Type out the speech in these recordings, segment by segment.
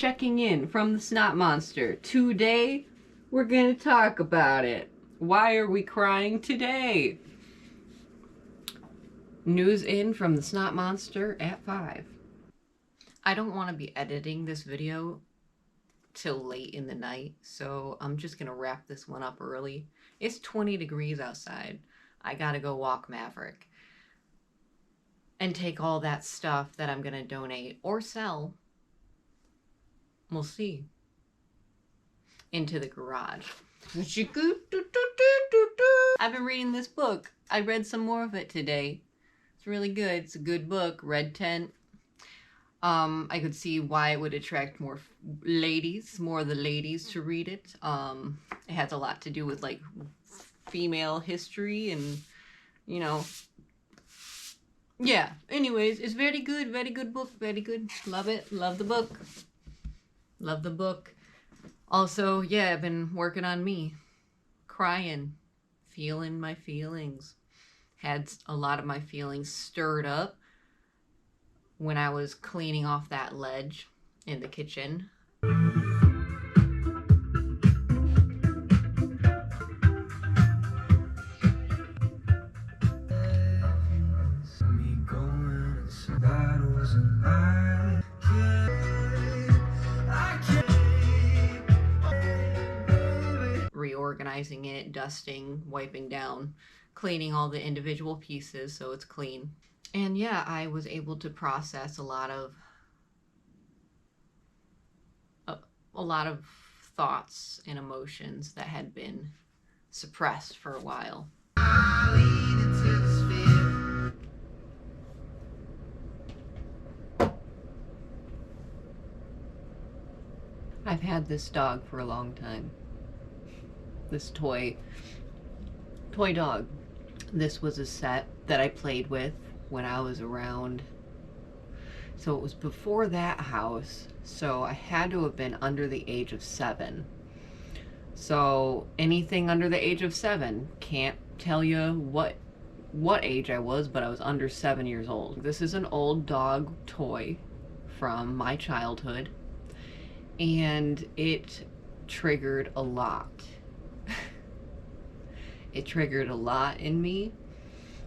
checking in from the Snot Monster. Today, we're gonna talk about it. Why are we crying today? News in from the Snot Monster at 5. I don't want to be editing this video till late in the night, so I'm just gonna wrap this one up early. It's 20 degrees outside. I gotta go walk Maverick and take all that stuff that I'm gonna donate or sell, we'll see, into the garage. I've been reading this book. I read some more of it today. It's really good. It's a good book. Red Tent. I could see why it would attract more ladies, more of the ladies to read it. It has a lot to do with like female history and, you know, yeah. Anyways, it's very good book, very good. Love it. Love the book. Love the book. Also, yeah, I've been working on me. Crying. Feeling my feelings. Had a lot of my feelings stirred up when I was cleaning off that ledge in the kitchen. Reorganizing it, dusting, wiping down, cleaning all the individual pieces so it's clean. And yeah, I was able to process a lot of thoughts and emotions that had been suppressed for a while. I've had this dog for a long time. This toy dog. This was a set that I played with when I was around, so it was before that house, so I had to have been under the age of 7. So anything under the age of 7, can't tell you what age I was, but I was under 7 years old. This is an old dog toy from my childhood, and it triggered a lot. It triggered a lot in me.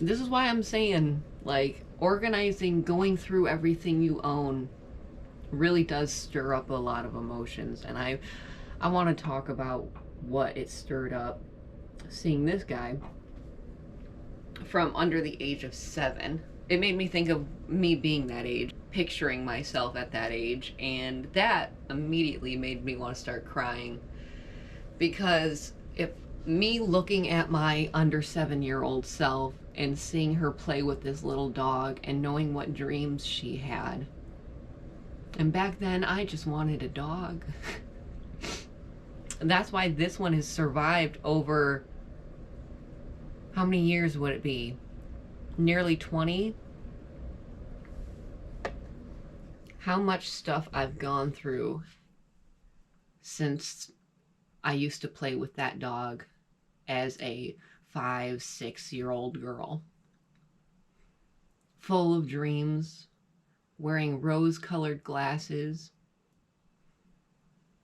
This is why I'm saying, like, organizing, going through everything you own really does stir up a lot of emotions. And I want to talk about what it stirred up seeing this guy from under the age of 7. It made me think of me being that age, picturing myself at that age, and that immediately made me want to start crying. Because if me looking at my under 7-year-old self and seeing her play with this little dog and knowing what dreams she had. And back then, I just wanted a dog. And that's why this one has survived over, how many years would it be? Nearly 20? How much stuff I've gone through since I used to play with that dog as a 5-6-year-old girl. Full of dreams, wearing rose-colored glasses,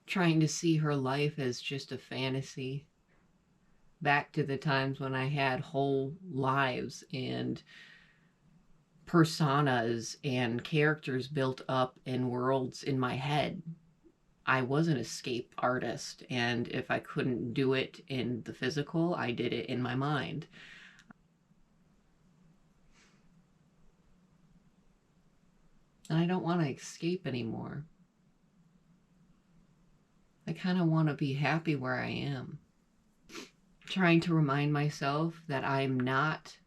trying to see her life as just a fantasy. Back to the times when I had whole lives and personas and characters built up in worlds in my head. I was an escape artist, and if I couldn't do it in the physical, I did it in my mind. And I don't want to escape anymore. I kind of want to be happy where I am. Trying to remind myself that I'm not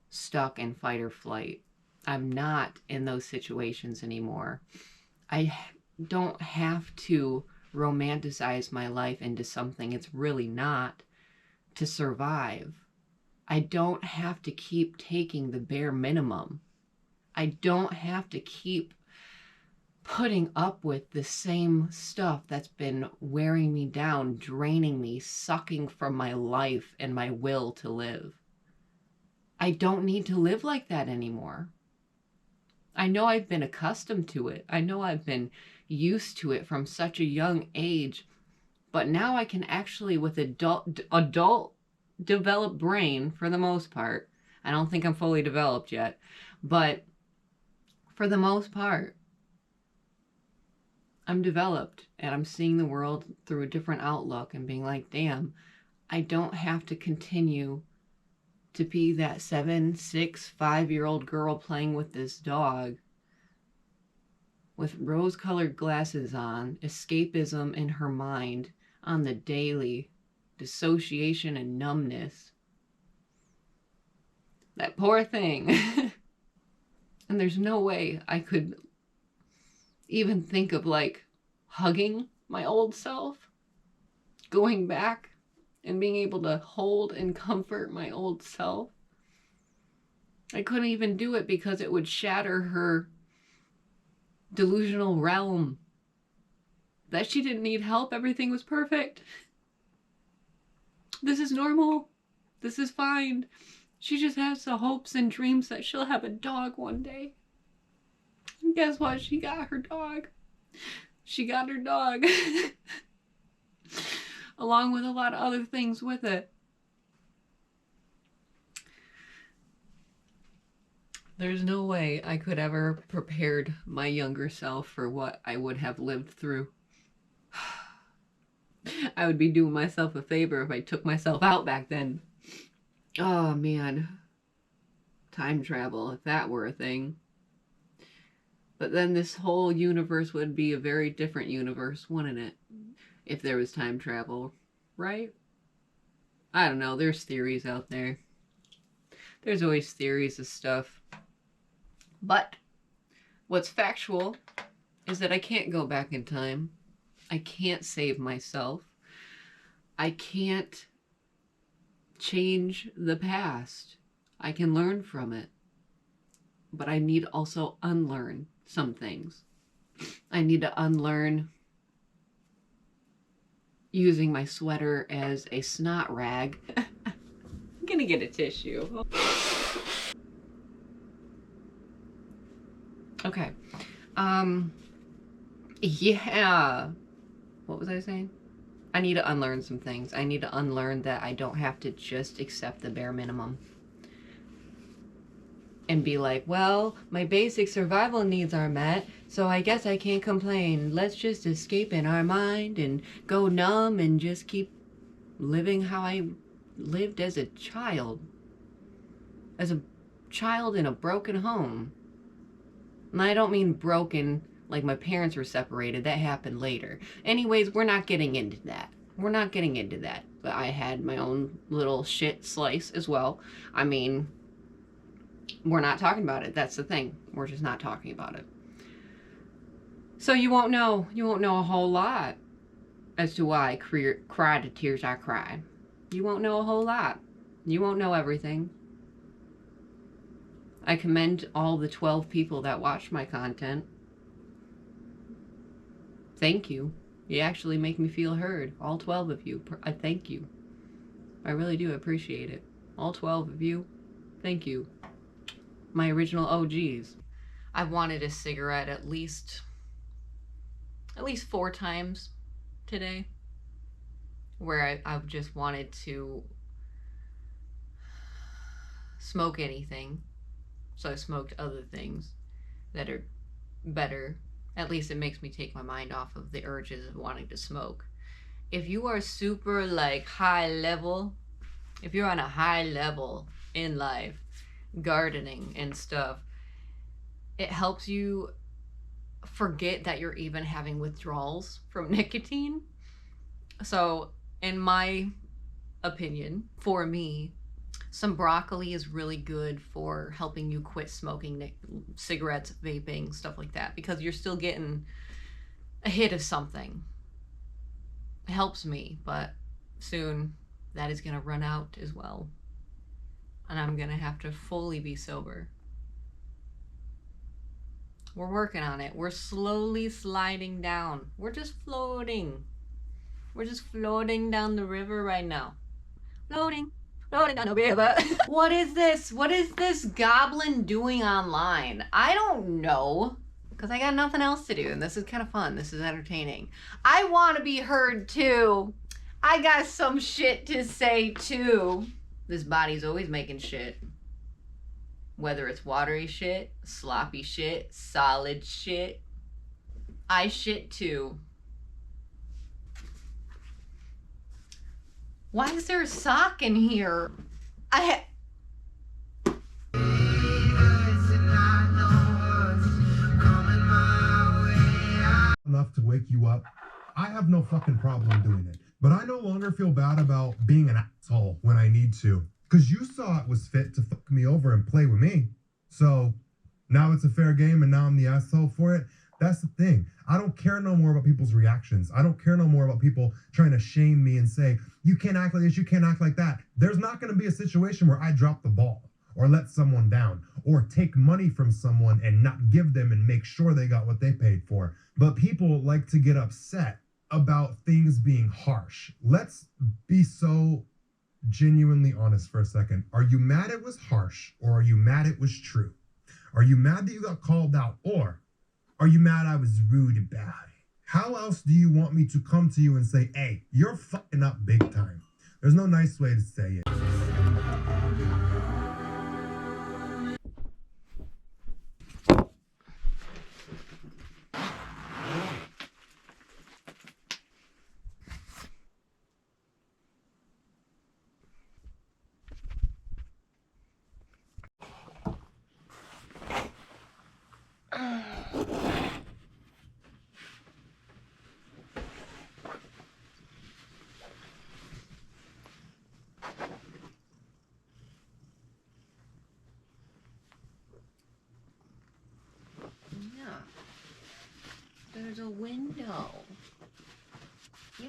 stuck in fight or flight. I'm not in those situations anymore. I don't have to romanticize my life into something it's really not to survive. I don't have to keep taking the bare minimum. I don't have to keep putting up with the same stuff that's been wearing me down, draining me, sucking from my life and my will to live. I don't need to live like that anymore. I know I've been accustomed to it. I know I've been used to it from such a young age. But now I can actually, with adult developed brain, for the most part, I don't think I'm fully developed yet, but for the most part, I'm developed and I'm seeing the world through a different outlook and being like, damn, I don't have to continue to be that 7, 6, 5-year-old girl playing with this dog with rose-colored glasses on, escapism in her mind on the daily, dissociation and numbness. That poor thing. And there's no way I could even think of like hugging my old self, going back and being able to hold and comfort my old self. I couldn't even do it because it would shatter her delusional realm that she didn't need help, everything was perfect. This is normal. This is fine. She just has the hopes and dreams that she'll have a dog one day. And guess what? She got her dog. She got her dog. Along with a lot of other things with it. There's no way I could ever prepared my younger self for what I would have lived through. I would be doing myself a favor if I took myself out back then. Oh man. Time travel, if that were a thing. But then this whole universe would be a very different universe, wouldn't it? If there was time travel, right? I don't know, there's theories out there. There's always theories of stuff. But what's factual is that I can't go back in time. I can't save myself. I can't change the past. I can learn from it. But I need also unlearn some things. I need to unlearn using my sweater as a snot rag. I'm gonna get a tissue. Okay. Yeah. What was I saying? I need to unlearn some things. I need to unlearn that I don't have to just accept the bare minimum. And be like, well, my basic survival needs are met, so I guess I can't complain. Let's just escape in our mind and go numb and just keep living how I lived as a child. As a child in a broken home. And I don't mean broken like my parents were separated. That happened later. Anyways, we're not getting into that. We're not getting into that. But I had my own little shit slice as well. I mean, we're not talking about it. That's the thing. We're just not talking about it. So you won't know a whole lot as to why I cried the tears I cried. You won't know a whole lot. You won't know everything. I commend all the 12 people that watch my content. Thank you. You actually make me feel heard. All 12 of you. I thank you. I really do appreciate it. All 12 of you. Thank you. My original OGs. I've wanted a cigarette at least 4 times today. Where I've just wanted to smoke anything. So I smoked other things that are better. At least it makes me take my mind off of the urges of wanting to smoke. If you are super like high level, if you're on a high level in life, gardening and stuff, it helps you forget that you're even having withdrawals from nicotine. So in my opinion, for me, some broccoli is really good for helping you quit smoking cigarettes, vaping, stuff like that, because you're still getting a hit of something. It helps me, but soon that is going to run out as well. And I'm going to have to fully be sober. We're working on it. We're slowly sliding down. We're just floating. We're just floating down the river right now. Floating. Floating down the river. What is this? What is this goblin doing online? I don't know. because I got nothing else to do, and this is kind of fun. This is entertaining. I want to be heard too. I got some shit to say too. This body's always making shit. Whether it's watery shit, sloppy shit, solid shit. I shit too. Why is there a sock in here? Enough to wake you up, I have no fucking problem doing it. But I no longer feel bad about being an asshole when I need to. Because you saw it was fit to fuck me over and play with me. So now it's a fair game and now I'm the asshole for it. That's the thing. I don't care no more about people's reactions. I don't care no more about people trying to shame me and say, you can't act like this, you can't act like that. There's not going to be a situation where I drop the ball or let someone down or take money from someone and not give them and make sure they got what they paid for. But people like to get upset about things being harsh. Let's be so genuinely honest for a second. Are you mad it was harsh, or are you mad it was true? Are you mad that you got called out, or are you mad I was rude about it? How else do you want me to come to you and say, hey, you're fucking up big time? There's no nice way to say it. There's a window. Yeah.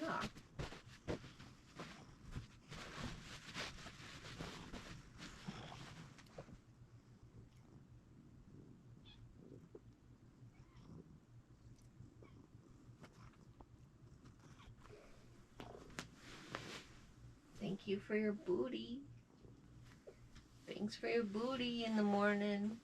Thank you for your booty. Thanks for your booty in the morning.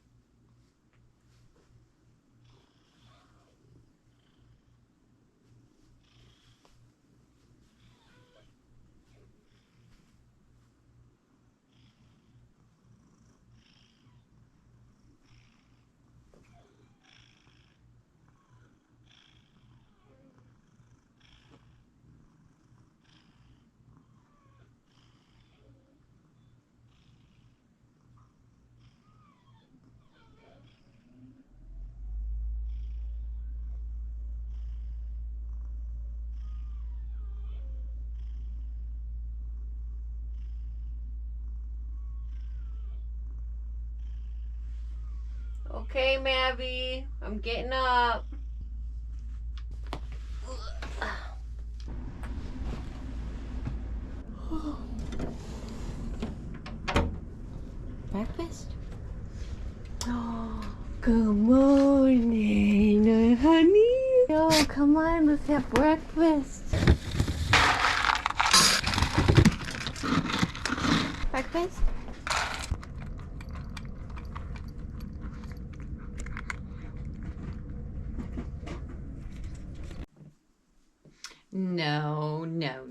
Okay, Mabby, I'm getting up. Breakfast? Oh, good morning, honey. Yo, come on, let's have breakfast. Breakfast? No, no,